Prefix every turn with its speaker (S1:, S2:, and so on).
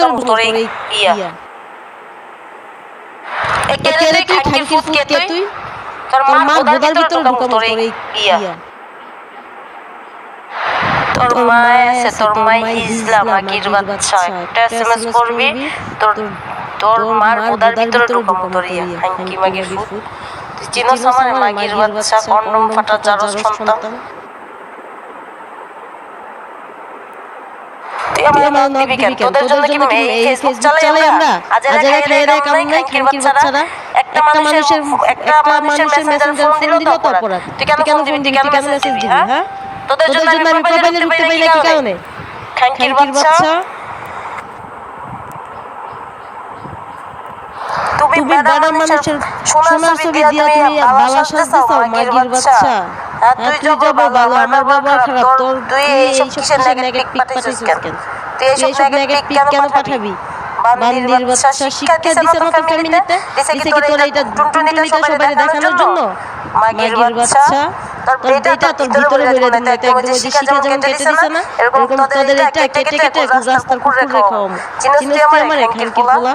S1: ভিতরে তোর এই ইয়া একেরে তুই খানকির ফুট কে তুই তোর মার বোদার ভিতরে ঢুকাবো তোর এই ইয়া তোর মা আছে তোর মাই হিজলা মাগির বাচ্চা একটা এসএমএস করবি তোর তোর মার বোদার ভিতরে ঢুকাবো তোর ইয়া খানকি মাগির ফুট তুই চিনোস আমার মাগির বাচ্চা কন্ডম ফাটা জারস সন্তান তুই আমার নক দিবি কেন তোদের জন্য কি এই ফেসবুক চালাই আমরা আজেরা খাইয়ে দেয় কাম নাই খানকির বাচ্চারা একটা মানুষের মেসেঞ্জার ফোন দিল তো অপরাধ তুই কেন ফোন দিবি তুই কেন মেসেজ দিবি হ্যাঁ তোদের জন্য আমি প্রোফাইলে ঢুকতে পারি না কি কারণে খানকির বাচ্চা তুমি বাড়া মানুষের সোনার ছবি দিয়া তুমি বাবা সাজতেছ মাগির বাচ্চা তুই যাব ভালো আমার বাবা খারাপ তোর তুই এইসব কিসের নেগেটিভ পিক পাঠাইছিস কেন তুই এইসব নেগেটিভ পিক কেন পাঠাবি বান্দির বাচ্চা শিক্ষা দিছে না তোর ফ্যামিলিতে দিছে কি তোর এইটা টুনটুনিটা সবাই দেখানোর জন্য মাগির বাচ্চা তোর বেটা তোর ভিতরে বলে দেন এটা একদম ওই শিক্ষা যেমন কেটে দিছে না এরকম তোদের এটা কেটে কেটে রাস্তার কুকুরে খাওয়াম চিনিস তুই আমার খানকির পোলা